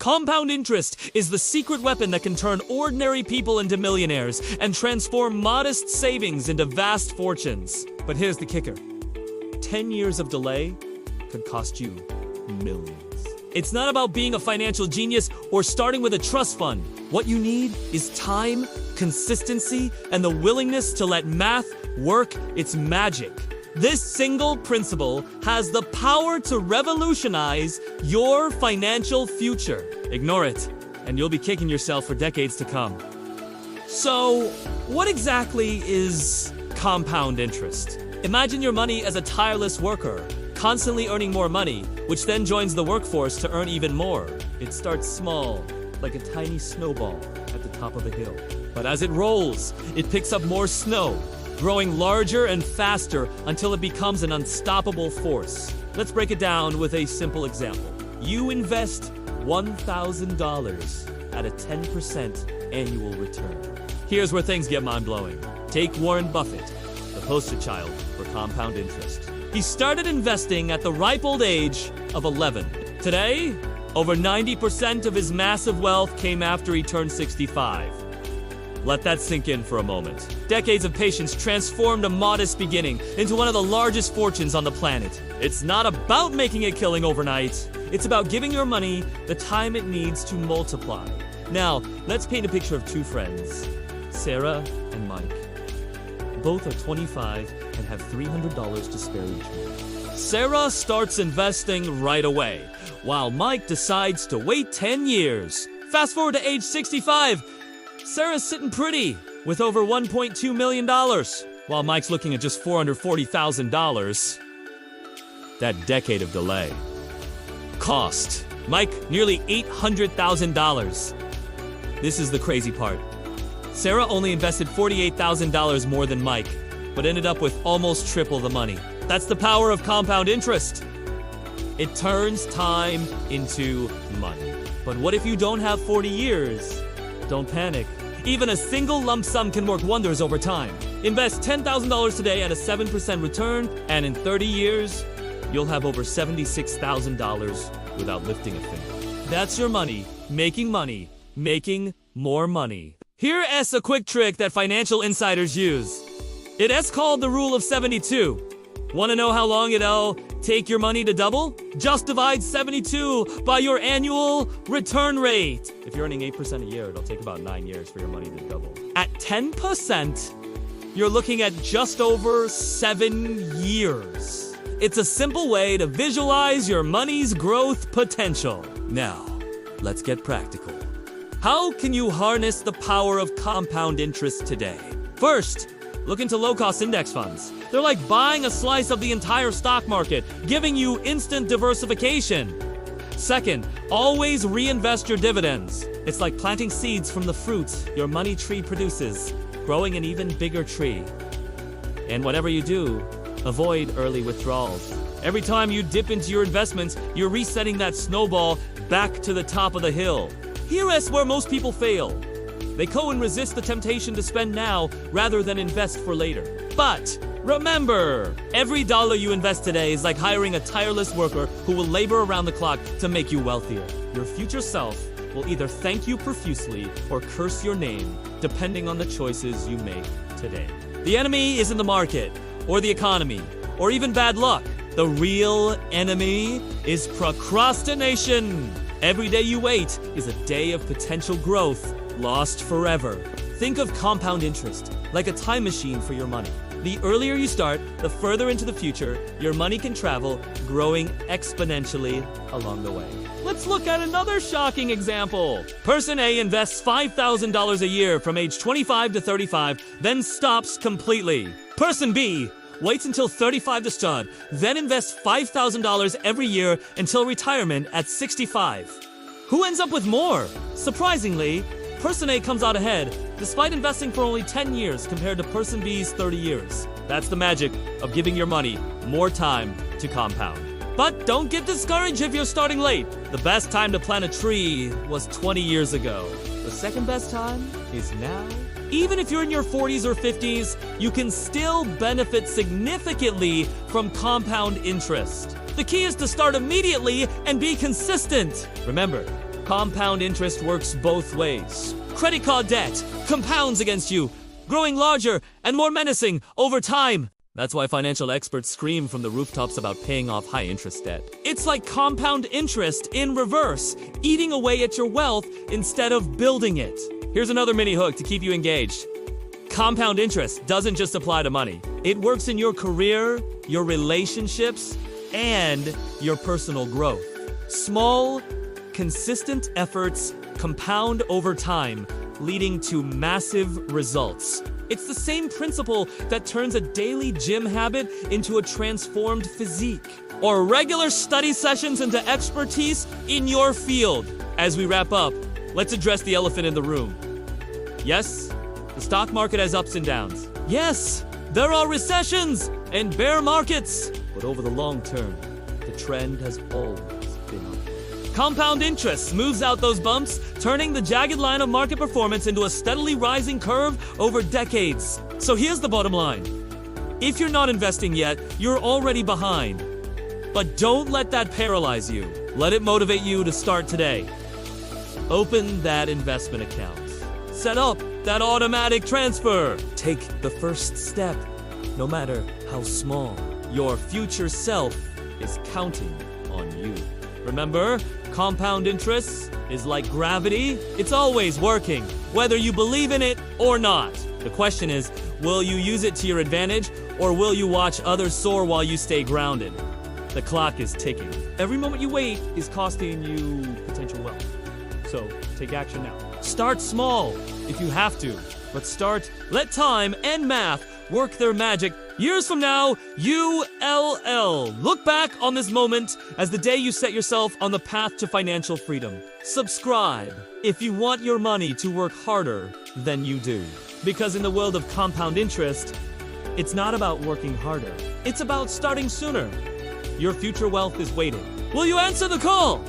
Compound interest is the secret weapon that can turn ordinary people into millionaires and transform modest savings into vast fortunes. But here's the kicker. 10 years of delay could cost you millions. It's not about being a financial genius or starting with a trust fund. What you need is time, consistency, and the willingness to let math work its magic. This single principle has the power to revolutionize your financial future. Ignore it, and you'll be kicking yourself for decades to come. So, what exactly is compound interest? Imagine your money as a tireless worker, constantly earning more money, which then joins the workforce to earn even more. It starts small, like a tiny snowball at the top of a hill. But as it rolls, it picks up more snow, growing larger and faster until it becomes an unstoppable force. Let's break it down with a simple example. You invest $1,000 at a 10% annual return. Here's where things get mind-blowing. Take Warren Buffett, the poster child for compound interest. He started investing at the ripe old age of 11. Today, over 90% of his massive wealth came after he turned 65. Let that sink in for a moment. Decades of patience transformed a modest beginning into one of the largest fortunes on the planet. It's not about making a killing overnight. It's about giving your money the time it needs to multiply. Now, let's paint a picture of two friends, Sarah and Mike. Both are 25 and have $300 to spare each month. Sarah starts investing right away, while Mike decides to wait 10 years. Fast forward to age 65. Sarah's sitting pretty with over $1.2 million, while Mike's looking at just $440,000. That decade of delay. Cost. Mike, nearly $800,000. This is the crazy part. Sarah only invested $48,000 more than Mike, but ended up with almost triple the money. That's the power of compound interest. It turns time into money. But what if you don't have 40 years? Don't panic. Even a single lump sum can work wonders over time. Invest $10,000 today at a 7% return, and in 30 years, you'll have over $76,000 without lifting a finger. That's your money, making more money. Here's a quick trick that financial insiders use. It's called the rule of 72. Want to know how long it'll take your money to double? Just divide 72 by your annual return rate. If you're earning 8% a year, it'll take about 9 years for your money to double. At 10%, you're looking at just over 7 years. It's a simple way to visualize your money's growth potential. Now, let's get practical. How can you harness the power of compound interest today? First, look into low-cost index funds. They're like buying a slice of the entire stock market, giving you instant diversification. Second, always reinvest your dividends. It's like planting seeds from the fruits your money tree produces, growing an even bigger tree. And whatever you do, avoid early withdrawals. Every time you dip into your investments, you're resetting that snowball back to the top of the hill. Here's where most people fail. They go and resist the temptation to spend now rather than invest for later. But remember, every dollar you invest today is like hiring a tireless worker who will labor around the clock to make you wealthier. Your future self will either thank you profusely or curse your name, depending on the choices you make today. The enemy isn't the market, or the economy, or even bad luck. The real enemy is procrastination. Every day you wait is a day of potential growth lost forever. Think of compound interest like a time machine for your money. The earlier you start, the further into the future your money can travel, growing exponentially along the way. Let's look at another shocking example. Person A invests $5,000 a year from age 25 to 35, then stops completely. Person B waits until 35 to start, then invests $5,000 every year until retirement at 65. Who ends up with more? Surprisingly, Person A comes out ahead, despite investing for only 10 years compared to Person B's 30 years. That's the magic of giving your money more time to compound. But don't get discouraged if you're starting late. The best time to plant a tree was 20 years ago. The second best time is now. Even if you're in your 40s or 50s, you can still benefit significantly from compound interest. The key is to start immediately and be consistent. Remember, Compound interest works both ways. Credit card debt compounds against you, growing larger and more menacing over time. That's why financial experts scream from the rooftops about paying off high-interest debt. It's like compound interest in reverse, eating away at your wealth instead of building it. Here's another mini hook to keep you engaged. Compound interest doesn't just apply to money. It works in your career, your relationships, and your personal growth. Small, consistent efforts compound over time, leading to massive results. It's the same principle that turns a daily gym habit into a transformed physique, or regular study sessions into expertise in your field. As we wrap up, let's address the elephant in the room. Yes, the stock market has ups and downs. Yes, there are recessions and bear markets. But over the long term, the trend has always been up. Compound interest smooths out those bumps, turning the jagged line of market performance into a steadily rising curve over decades. So here's the bottom line. If you're not investing yet, you're already behind. But don't let that paralyze you. Let it motivate you to start today. Open that investment account. Set up that automatic transfer. Take the first step, no matter how small. Your future self is counting on you. Remember, compound interest is like gravity. It's always working, whether you believe in it or not. The question is, will you use it to your advantage, or will you watch others soar while you stay grounded? The clock is ticking. Every moment you wait is costing you potential wealth. So take action now. Start small if you have to, but let time and math work their magic. Years from now, ULL. Look back on this moment as the day you set yourself on the path to financial freedom. Subscribe if you want your money to work harder than you do. Because in the world of compound interest, it's not about working harder. It's about starting sooner. Your future wealth is waiting. Will you answer the call?